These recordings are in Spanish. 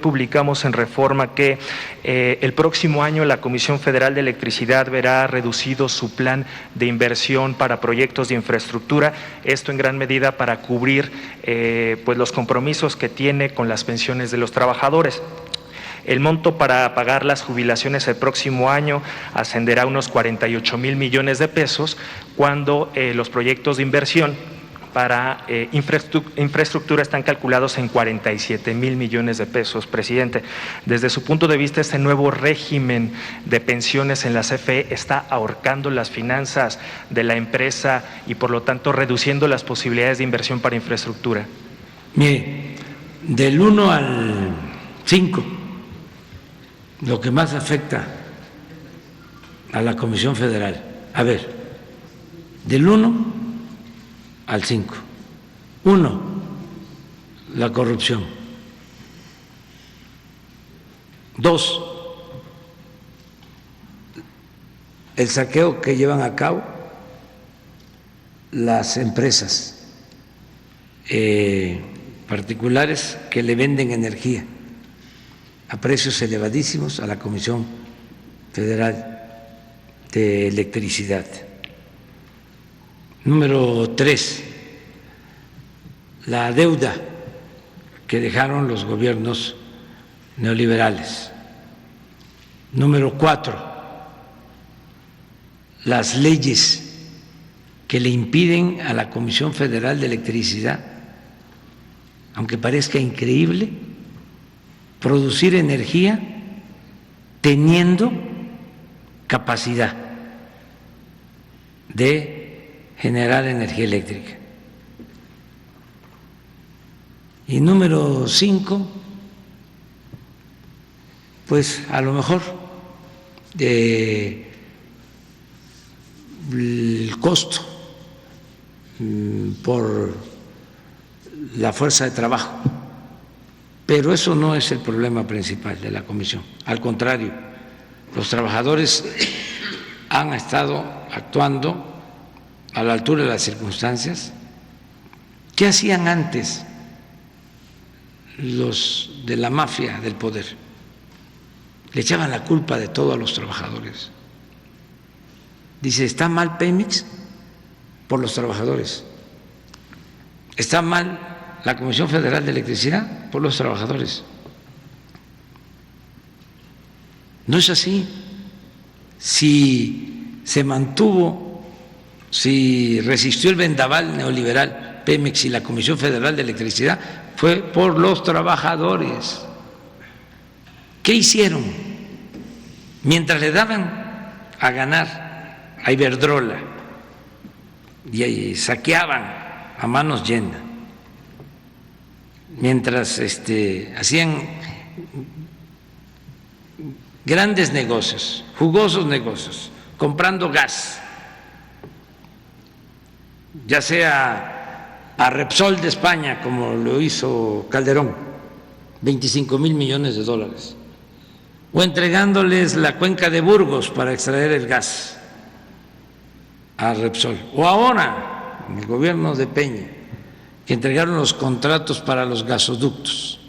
publicamos en Reforma que el próximo año la Comisión Federal de Electricidad verá reducido su plan de inversión para proyectos de infraestructura, esto en gran medida para cubrir pues los compromisos que tiene con las pensiones de los trabajadores. El monto para pagar las jubilaciones el próximo año ascenderá a unos 48 mil millones de pesos, cuando los proyectos de inversión para infraestructura están calculados en 47 mil millones de pesos, presidente. Desde su punto de vista, este nuevo régimen de pensiones en la CFE está ahorcando las finanzas de la empresa y, por lo tanto, reduciendo las posibilidades de inversión para infraestructura. Mire, del 1 al 5, lo que más afecta a la Comisión Federal, a ver, del 1 al 5. 1, la corrupción. 2, el saqueo que llevan a cabo las empresas particulares que le venden energía a precios elevadísimos a la Comisión Federal de Electricidad. Número 3, la deuda que dejaron los gobiernos neoliberales. Número 4, las leyes que le impiden a la Comisión Federal de Electricidad, aunque parezca increíble, producir energía teniendo capacidad de generar energía eléctrica. Y número 5, pues a lo mejor el costo por la fuerza de trabajo. Pero eso no es el problema principal de la Comisión. Al contrario, los trabajadores han estado actuando a la altura de las circunstancias. ¿Qué hacían antes los de la mafia del poder? Le echaban la culpa de todo a los trabajadores. Dice, está mal Pemex por los trabajadores. Está mal la Comisión Federal de Electricidad por los trabajadores. No es así. Si se mantuvo, si resistió el vendaval neoliberal Pemex y la Comisión Federal de Electricidad, fue por los trabajadores. ¿Qué hicieron? Mientras le daban a ganar a Iberdrola y saqueaban a manos llenas, mientras hacían grandes negocios, jugosos negocios, comprando gas, ya sea a Repsol de España, como lo hizo Calderón, 25 mil millones de dólares, o entregándoles la cuenca de Burgos para extraer el gas a Repsol, o ahora en el gobierno de Peña, que entregaron los contratos para los gasoductos,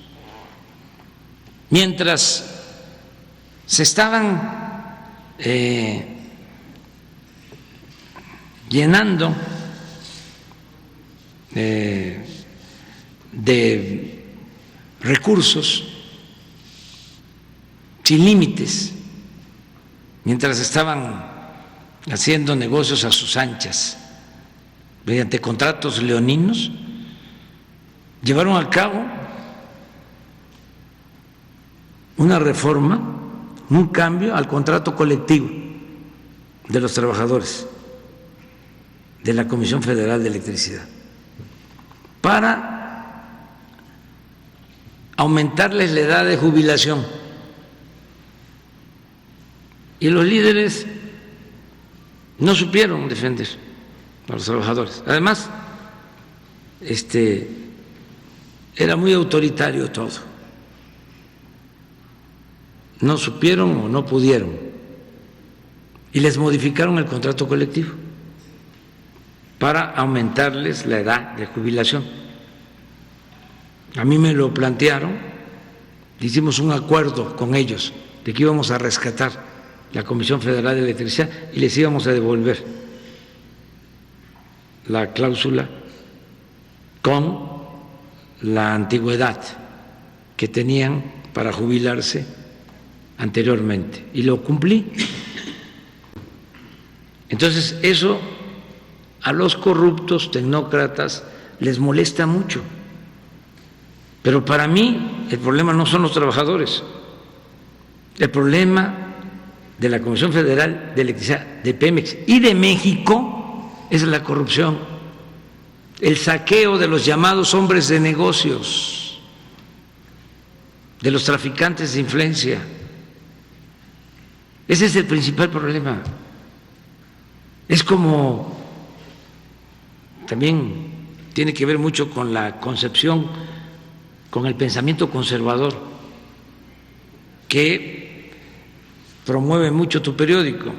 mientras se estaban llenando de recursos sin límites, mientras estaban haciendo negocios a sus anchas mediante contratos leoninos, llevaron a cabo una reforma, un cambio al contrato colectivo de los trabajadores de la Comisión Federal de Electricidad para aumentarles la edad de jubilación. Y los líderes no supieron defender a los trabajadores. Además, era muy autoritario todo. No supieron o no pudieron. Y les modificaron el contrato colectivo para aumentarles la edad de jubilación. A mí me lo plantearon hicimos un acuerdo con ellos de que íbamos a rescatar la Comisión Federal de Electricidad y les íbamos a devolver la cláusula con la antigüedad que tenían para jubilarse anteriormente, y lo cumplí. Entonces, eso a los corruptos tecnócratas les molesta mucho. Pero para mí el problema no son los trabajadores. El problema de la Comisión Federal de Electricidad, de Pemex y de México es la corrupción, el saqueo de los llamados hombres de negocios, de los traficantes de influencia. Ese es el principal problema. Es como, también tiene que ver mucho con la concepción, con el pensamiento conservador que promueve mucho tu periódico,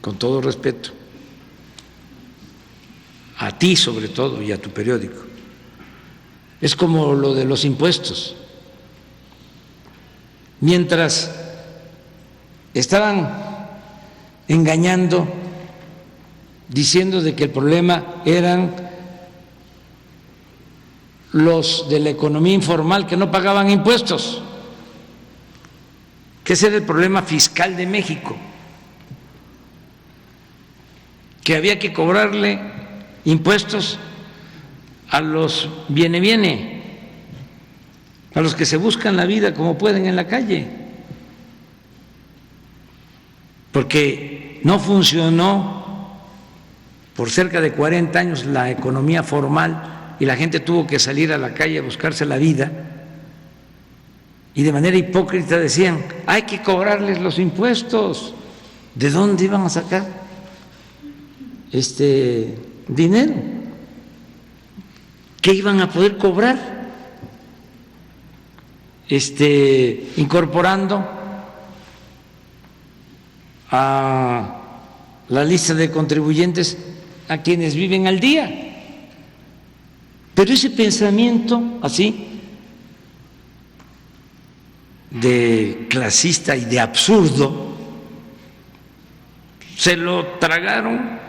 con todo respeto, a ti sobre todo y a tu periódico. Es como lo de los impuestos. Mientras estaban engañando, diciendo de que el problema eran los de la economía informal que no pagaban impuestos, que ese era el problema fiscal de México, que había que cobrarle impuestos a los viene, a los que se buscan la vida como pueden en la calle, porque no funcionó por cerca de 40 años la economía formal y la gente tuvo que salir a la calle a buscarse la vida, y de manera hipócrita decían, hay que cobrarles los impuestos. ¿De dónde iban a sacar dinero? ¿Qué iban a poder cobrar? Incorporando a la lista de contribuyentes a quienes viven al día. Pero ese pensamiento así de clasista y de absurdo se lo tragaron,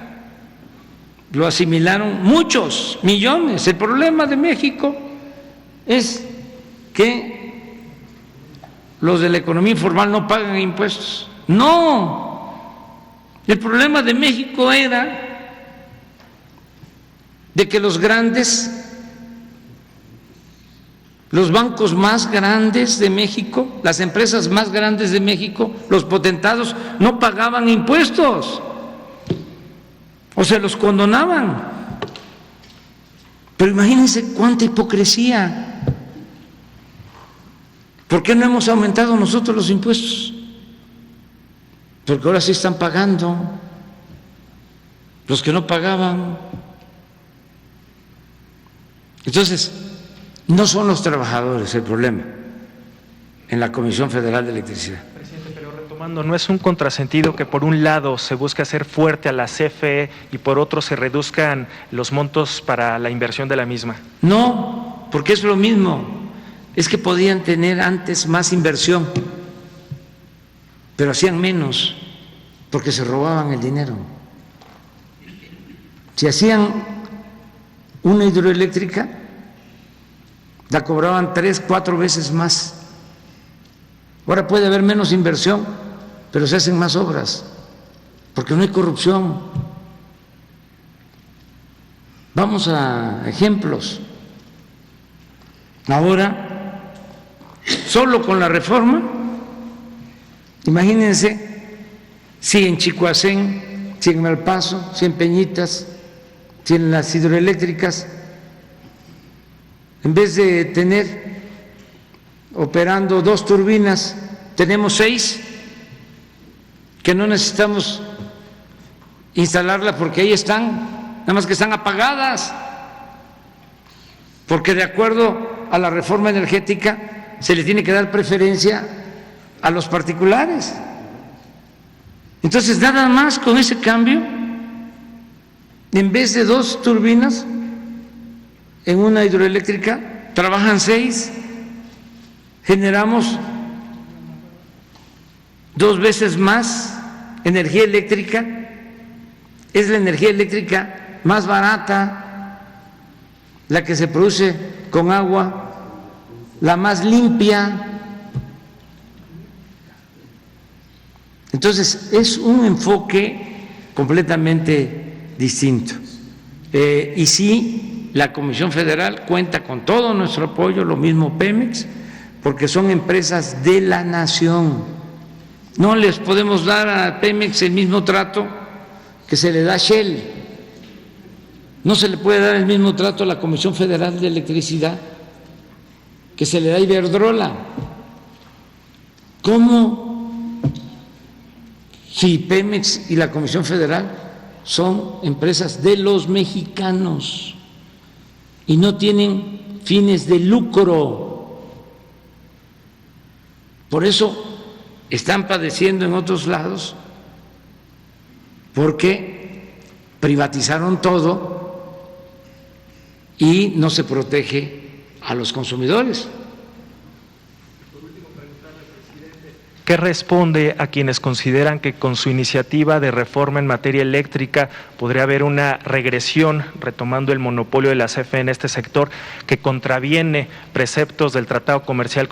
lo asimilaron muchos millones. El problema de México es que los de la economía informal no pagan impuestos. No, el problema de México era de que los grandes, los bancos más grandes de México, las empresas más grandes de México, los potentados, no pagaban impuestos o se los condonaban. Pero imagínense cuánta hipocresía. ¿Por qué no hemos aumentado nosotros los impuestos? Porque ahora sí están pagando los que no pagaban. Entonces, no son los trabajadores el problema en la Comisión Federal de Electricidad. Presidente, pero retomando, ¿no es un contrasentido que por un lado se busca hacer fuerte a la CFE y por otro se reduzcan los montos para la inversión de la misma? No, porque es lo mismo. Es que podían tener antes más inversión, pero hacían menos porque se robaban el dinero. Si hacían una hidroeléctrica, la cobraban 3, 4 veces más. Ahora puede haber menos inversión, pero se hacen más obras, porque no hay corrupción. Vamos a ejemplos. Ahora, solo con la reforma, imagínense si en Chicoacén, si en Malpaso, si en Peñitas, si en las hidroeléctricas, en vez de tener operando 2 turbinas, tenemos 6, que no necesitamos instalarlas porque ahí están, nada más que están apagadas, porque de acuerdo a la reforma energética se le tiene que dar preferencia a los particulares. Entonces, nada más con ese cambio, en vez de 2 turbinas, en una hidroeléctrica trabajan 6 generamos 2 veces más energía eléctrica, es la energía eléctrica más barata, la que se produce con agua, la más limpia. Entonces, es un enfoque completamente distinto. Y sí, la Comisión Federal cuenta con todo nuestro apoyo, lo mismo Pemex, porque son empresas de la nación. No les podemos dar a Pemex el mismo trato que se le da a Shell. No se le puede dar el mismo trato a la Comisión Federal de Electricidad que se le da a Iberdrola. ¿Cómo? Si Pemex y la Comisión Federal son empresas de los mexicanos y no tienen fines de lucro. Por eso están padeciendo en otros lados, porque privatizaron todo y no se protege a los consumidores. ¿Qué responde a quienes consideran que con su iniciativa de reforma en materia eléctrica podría haber una regresión, retomando el monopolio de la CFE en este sector, que contraviene preceptos del Tratado Comercial